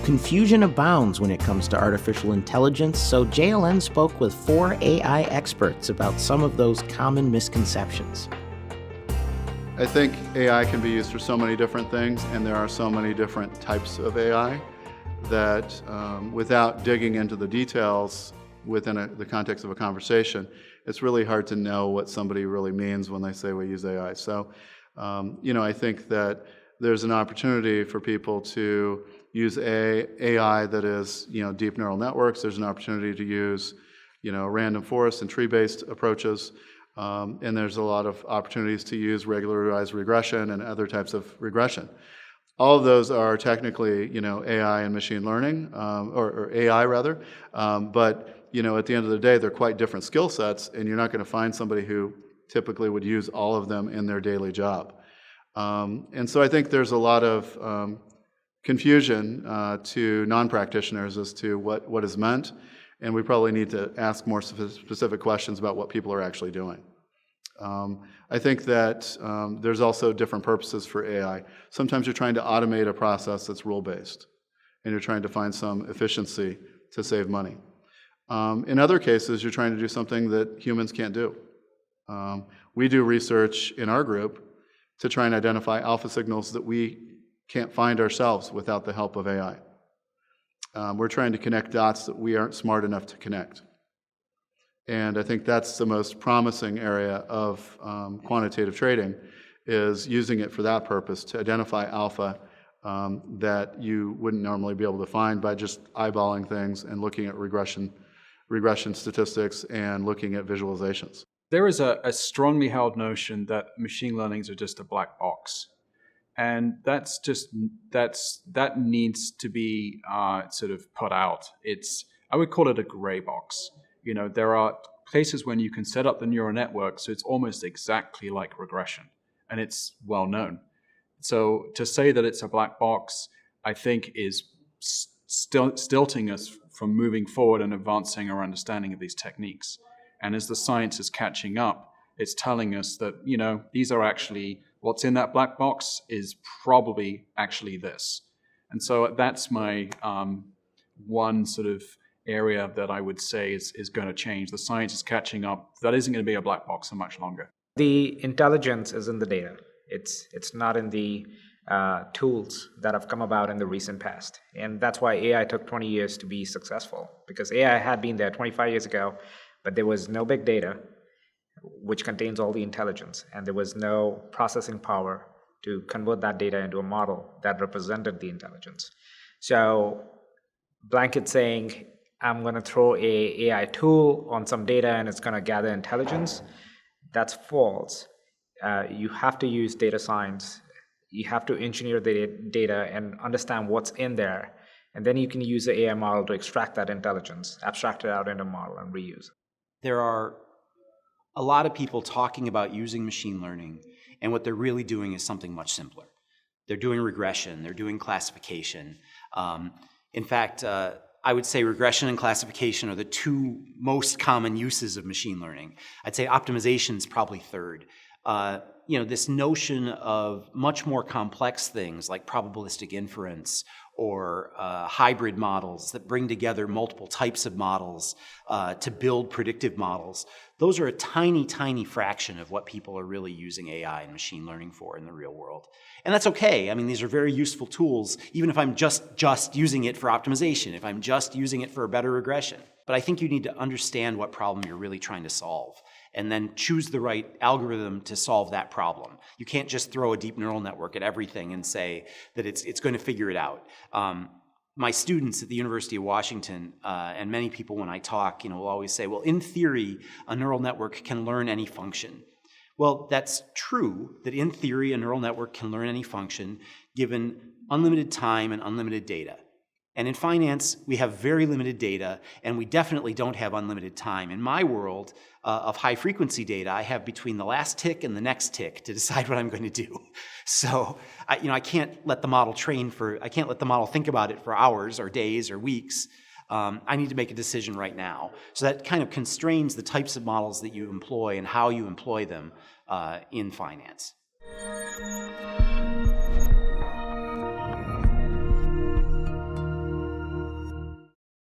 Confusion abounds when it comes to artificial intelligence, so JLN spoke with 4 AI experts about some of those common misconceptions. I think AI can be used for so many different things, and there are so many different types of AI that without digging into the details within the context of a conversation, it's really hard to know what somebody really means when they say we use AI. So, I think that there's an opportunity for people to use AI that is, deep neural networks. There's an opportunity to use, random forest and tree-based approaches. And there's a lot of opportunities to use regularized regression and other types of regression. All of those are technically, AI and machine learning, or AI rather. But, at the end of the day, they're quite different skill sets, and you're not going to find somebody who typically would use all of them in their daily job. And so I think there's a lot of confusion to non-practitioners as to what is meant, and we probably need to ask more specific questions about what people are actually doing. I think that there's also different purposes for AI. Sometimes you're trying to automate a process that's rule-based, and you're trying to find some efficiency to save money. In other cases, you're trying to do something that humans can't do. We do research in our group to try and identify alpha signals that we can't find ourselves without the help of AI. We're trying to connect dots that we aren't smart enough to connect. And I think that's the most promising area of quantitative trading, is using it for that purpose, to identify alpha that you wouldn't normally be able to find by just eyeballing things and looking at regression statistics and looking at visualizations. There is a strongly held notion that machine learnings are just a black box. And that needs to be sort of put out. I would call it a gray box. There are places when you can set up the neural network so it's almost exactly like regression, and it's well known. So to say that it's a black box, I think, is stilting us from moving forward and advancing our understanding of these techniques. And as the science is catching up, it's telling us that, these are actually, what's in that black box is probably actually this. And so that's my one sort of area that I would say is going to change. The science is catching up. That isn't going to be a black box for much longer. The intelligence is in the data. It's not in the tools that have come about in the recent past. And that's why AI took 20 years to be successful, because AI had been there 25 years ago, but there was no big data, which contains all the intelligence, and there was no processing power to convert that data into a model that represented the intelligence. So blanket saying, I'm going to throw a AI tool on some data and it's going to gather intelligence, that's false. You have to use data science. You have to engineer the data and understand what's in there, and then you can use the AI model to extract that intelligence, abstract it out in a model, and reuse it. There are a lot of people talking about using machine learning, and what they're really doing is something much simpler. They're doing regression, they're doing classification. In fact, I would say regression and classification are the 2 most common uses of machine learning. I'd say optimization is probably third. This notion of much more complex things like probabilistic inference or hybrid models that bring together multiple types of models to build predictive models, those are a tiny, tiny fraction of what people are really using AI and machine learning for in the real world. And that's okay. I mean, these are very useful tools, even if I'm just using it for optimization, if I'm just using it for a better regression. But I think you need to understand what problem you're really trying to solve, and then choose the right algorithm to solve that problem. You can't just throw a deep neural network at everything and say that it's going to figure it out. My students at the University of Washington, and many people when I talk, will always say, well, in theory, a neural network can learn any function. Well, that's true that in theory, a neural network can learn any function given unlimited time and unlimited data. And in finance, we have very limited data, and we definitely don't have unlimited time. In my world of high-frequency data, I have between the last tick and the next tick to decide what I'm going to do. So, I can't let the model I can't let the model think about it for hours or days or weeks. I need to make a decision right now. So that kind of constrains the types of models that you employ and how you employ them in finance.